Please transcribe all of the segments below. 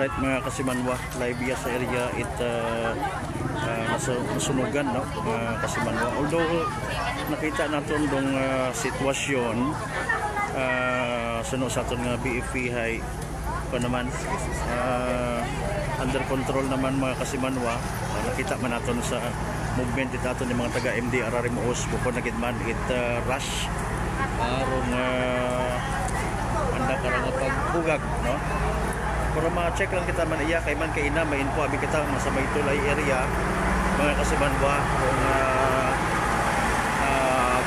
Alright mga kasimanwa, live ya sa area it nasunugan no mga kasimanwa. Although nakita naton dong sitwasyon suno sa aton nga BFP hay pa naman under control naman mga kasimanwa. Nakita man naton sa movement it aton ng mga taga MDR Rimoos bukod na gitman it rush arong anda karang pagbugag no. Para ma-check lang kita man iya kay man kay ina may info abi kita sa may tulay area mga kasimanwa kung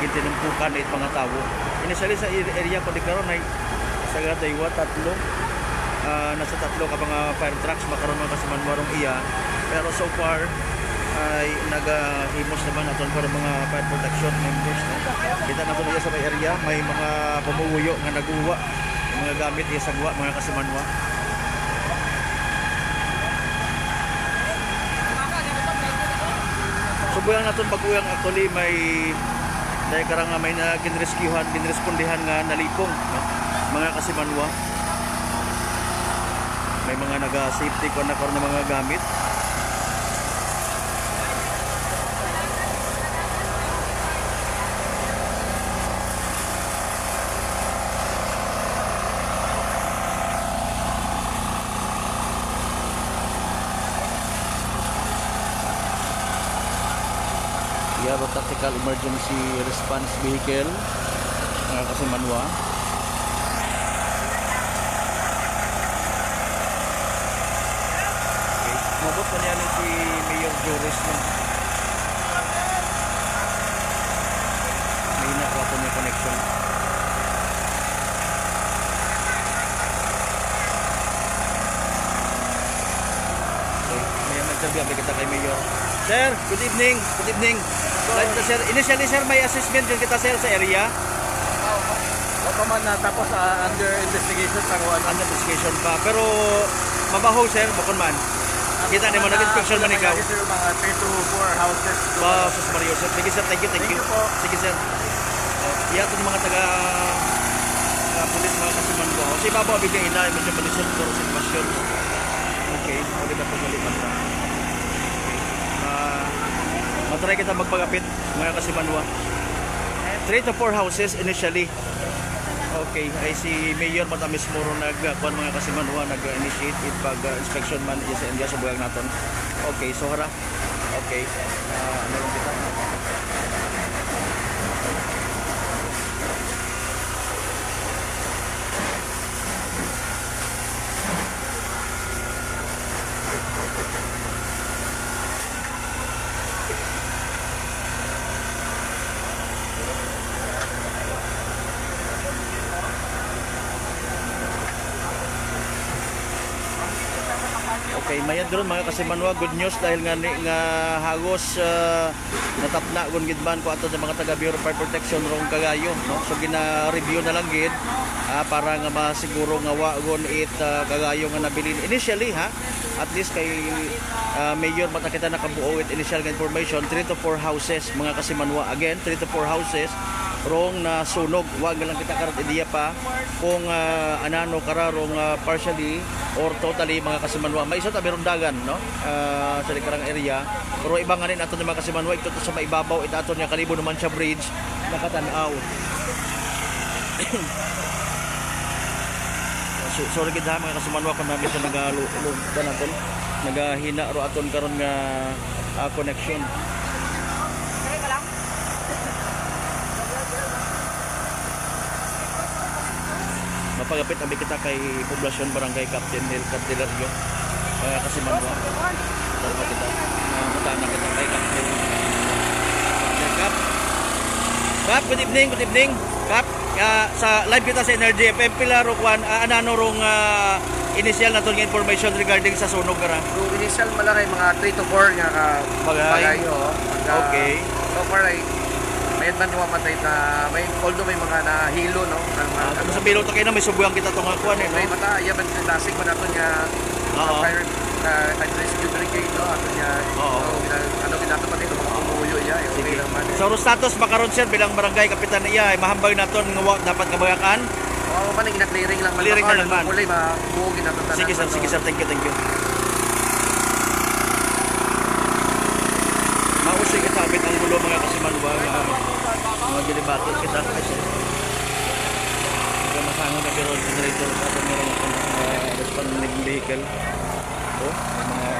gintinumpukan it mga tawo. Initially sa area ko di karon ay sa daywa tatlo nasa tatlo ka mga fire trucks makaroon mga kasimanwa rong iya, pero so far ay nagahimos naman naton para mga fire protection members no? Kita naton iya sa may area may mga pumuwuyo nga naguwa mga gamit iya sagwa mga kasimanwa. Subuyan naton pag-uyang actually may dahil karang may na ginrespondihan nga nalipong no? Mga kasimanwa may mga naga-safety ko na karon ng mga gamit. Yaro Tactical Emergency Response Vehicle mga kasimanwa. Okay. Mabot pa niya si Mayor Joris no? May nakuha niya connection. Okay. May nagsabi kita kay Mayor. Sir, good evening. Good evening. Right, sir. Initially, sir, may assessment din kita, sir, sa area. Opo man na tapos under investigation pa ko Under investigation pa. Pero mabaho, sir, bakon man. Kita naman nag-inspection man ikaw. Sir, mga 3 to 4 houses. Sus Mario, sir. Sige, sir. Thank you. Thank you po. Sige, sir. Iya ito mga taga pulis mga kasiman ko. Kasi babo, bigay na. May siya palisod ko sa sitwasyon. Okay. Ulit na pagmalipan na. Matry kita magpagapit mga kasimanwa. 3 to 4 houses initially. Okay, ay si Mayor Matamis Moro nagkuan mga kasimanwa nag-initiate it pag inspection man sa India sa bugang naton. Okay, so hara. Okay. Ano lang kita? Okay, mayad doon mga kasimanwa, good news dahil nga hagos natapna gun gidman ko ato sa mga taga Bureau of Fire Protection rong Cagayo no. So gina-review na lang gid para nga masiguro nga wa gun it Cagayo nga nabilin initially ha. At least kay Mayor mata kita nakabuo with initial information 3 to 4 houses mga kasimanwa. Again, 3 to 4 houses rong na sunog. Wag lang kita karat ideya pa kung anano kararong partially or totally mga kasimanwa. May isa ta meron dagan no sa likarang area. Pero ibang ganin ato ni mga kasimanwa ito sa maibabaw ito ato niya kalibo naman siya bridge nakatan-aw. Sorry kita mga kasimanwa kung namin sa nagalulog naton nagahina ro aton karon nga connection. Mapagapit abi kita kay Poblasyon Barangay Captain Nel Candelario kasi manwa dapat kita matana kita kay Captain Cap. Good evening Cap. Sa live kita sa Energy FM pila ro kwan anano rong initial naton nga information regarding sa sunog gara. So initial malaki mga 3 to 4 nga ka bagay okay. So far ay may man yung matay na may although may mga nahilo no ano sa piloto kayo na may subuyan kita tong kuan eh no. May mata iya man lasing man naton nga fire rescue brigade no ato niya ano ginato pati mga pumuyo iya okay lang man. So status makaron sir bilang barangay kapitan iya mahambay naton nga dapat kabagakan. Oo man ang ina-clearing lang man. Clearing na lang man. Kulay mabuogin nato tanan. Sige sir, thank you. Mausay kasabit ang gulo mga kasimanwa, mga gilibatot kita kasi mga masangon na pero generator sa ato meron responding vehicle. Mga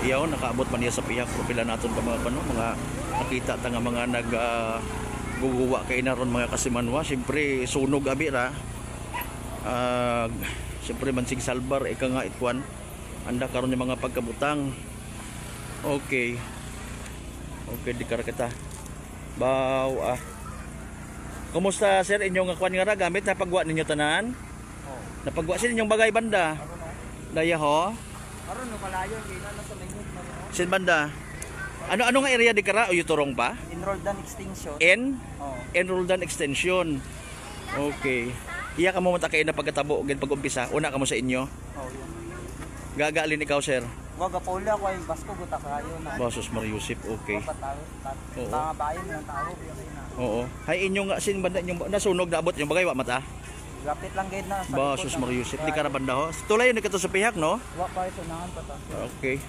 iyaw nakaabot man niya sa pihak propila naton ka mga mga nakita ta nga mga nag guguwa kay naron mga kasimanwa. Siyempre sunog abi ra. Siyempre mansig salbar ika nga itwan anda karon yung mga pagkabutang. Okay, di kara kita. Baw kumusta sir inyong kwan nga ra gamit na pagwa ninyo tanan? Napagwa sin inyong bagay banda. Daya ho. Karon no kalayo kay na sa lingkod mo. Sin banda. Ano nga area di kara o yuturong pa? In Roldan extinction. En Roldan extension. Okay. Iya ka mo matakay na pagkatabo gid pag-umpisa. Una ka mo sa inyo. Yun. Gagaalin ikaw sir. Wag apula ko ay basko guta kayo na. Basos Mariusip, okay. Oo. Mga bayan ng tao. Oo. Hay inyo nga sin banda inyong nasunog naabot yung bagay wa mata. Lapit lang gid na sa Basos Mariusip di kara banda ho. Tulayon ni kato sa pihak no. Wa pa ito nangan pa ta. Okay.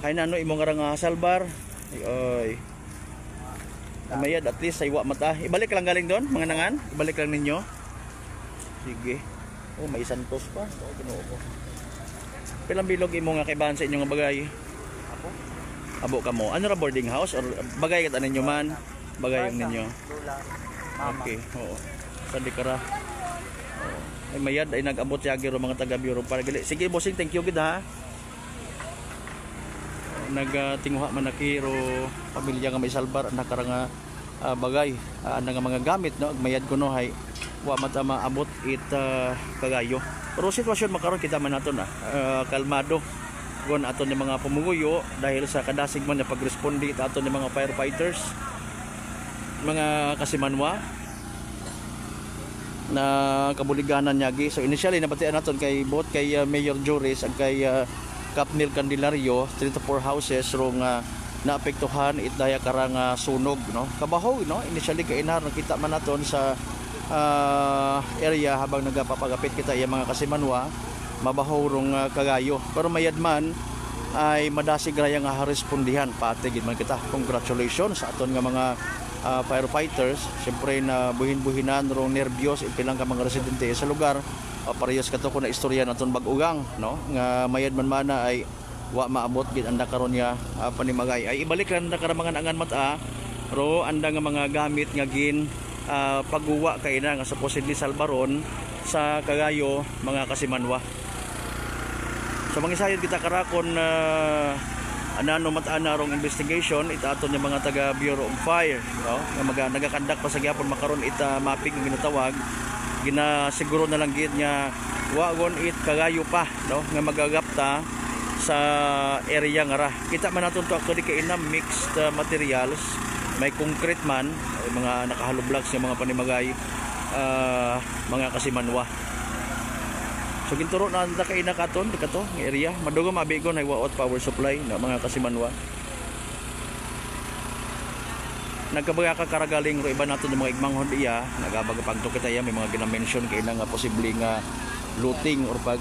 Hay nano imong nga salbar. Ay. Amayad at least ay wa mata. Ibalik lang galing doon mga nangan. Ibalik lang ninyo. Sige. Oh, may santos pa. Oh, Ginoo ko. Pilang bilog imo nga kaibahan sa inyong bagay? Abo ka mo. Ano ra boarding house or bagay kat ninyo man? Bagay ang ninyo. Okay, oo. Sandi kara. Ay mayad ay nag-abot yagi ro mga taga Bureau para gali. Sige bossing, thank you gid ha. Nagtinguha man nakiro pamilya nga may salbar nakaranga bagay nga mga gamit no mayad ko no hay wa mata maabot it kagayo. Pero sitwasyon makaron kita man naton kalmado gon aton ni mga pumuguyo dahil sa kadasig man na pagresponde aton ni mga firefighters mga kasimanwa na kabuliganan nyagi. So initially nabatian naton kay bot kay Mayor Juris ag kay Capnil Candelario 3 to 4 houses rong naapektuhan it daya karang sunog no kabaho no initially kay inar nakita man naton sa area habang nagapapagapit kita iya mga kasimanwa mabaho rong kagayo pero mayad man ay madasig ra nga respondihan pati gid man kita. Congratulations sa aton nga mga firefighters. Siyempre na buhin-buhinan rong nervyos ipilang ka mga residente sa lugar. Parehas kato ko na istorya naton bag-ugang no nga mayad man mana ay wa maabot gid anda karon ya panimagay ay ibalik lang na karamangan angan mata ro anda nga mga gamit nga gin pagguwa kay na nga supposedly salbaron sa kagayo mga kasimanwa. So mangisayod kita karakon anano mata-ana rong investigation itaton ni mga taga Bureau of Fire no nga nagakandak pa sa gyapon makaron ita mapping nga ginatawag ginasiguro na lang gid nga wagon it kagayo pa no nga magagapta sa area nga ra. Kita man naton to actually kay ina mixed materials, may concrete man, mga nakahalublag sa mga panimagay mga kasimanwa. So ginturo na ta kay ina katon dikato nga area madugo mabigon ay waot power supply na mga kasimanwa. Nagkabaga ka karagaling ro iba nato ng mga igmanghod iya nagabagapagto kita iya may mga gina-mention kay na nga posible nga looting or pag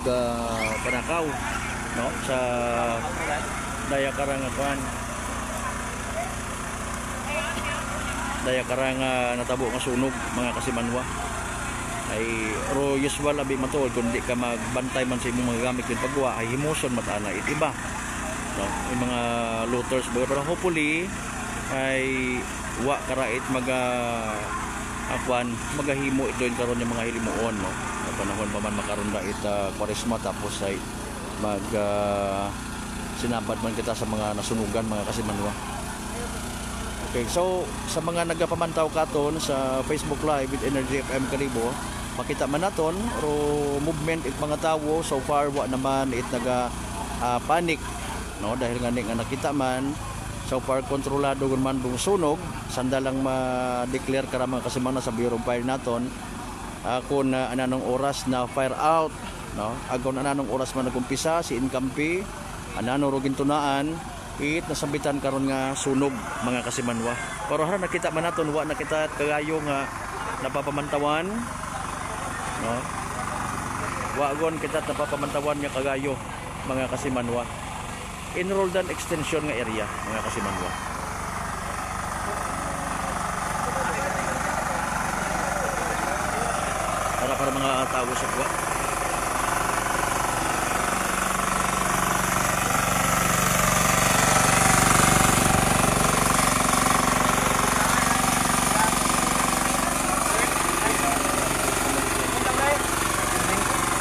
panakaw no sa daya karang kuan daya karang natabo nga sunog mga kasimanwa ay ro usual abi matuod kundi ka magbantay man sa imong mga gamit kun pagwa ay himuson matana it iba no yung mga looters pero hopefully ay wa karait akwan magahimo ito karon yung mga hilimuon no panahon pa man makaron na Kwaresma tapos ay mag sinabad man kita sa mga nasunugan mga kasimanwa. Okay, so sa mga nagapamantaw katon sa Facebook Live with Energy FM Kalibo makita man naton ro movement it mga tawo so far wa naman it naga panic no dahil nga nakita man so far kontrolado gun man bung sunog sanda lang ma-declare kara mga kasimana sa Bureau of Fire naton kung ananong oras na fire out no agon ananong oras man nagumpisa si Inkampi anano ro gintunaan it nasambitan karon nga sunog mga kasimanwa pero hara nakita man naton wa nakita kagayo nga napapamantawan, no? Wagon kita napapamantawan nga kagayo mga kasimanwa. Enrolled extension nga area mga kasimanwa. Para mga tao sa kuwa.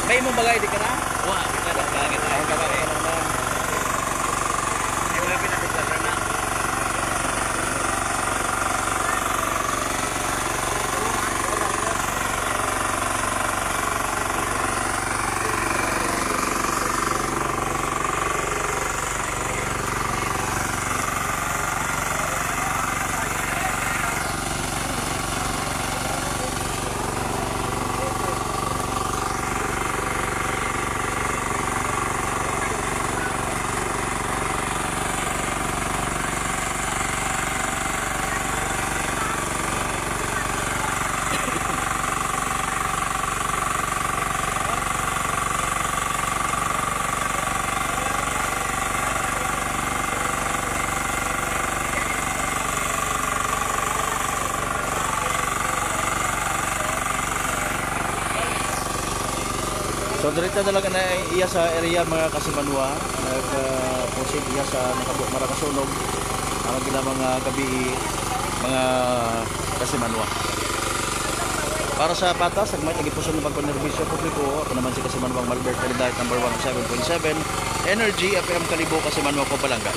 Bay mo bagay di ka na? Wa, kita dah langit ay ka ba eh. Ay wala pinapaglaran na. So diretso talaga na iya sa area mga kasimanwa, nag-proceed iya sa nakabuk marakasunog ang gila mga gabi mga kasimanwa. Para sa patas, ang may tagipuson ng pagpanerbisyo publiko, ako naman si Kasimanwang Malbert Kalidahit number 107.7 Energy FM Kalibo Kasimanwa ko Palangga.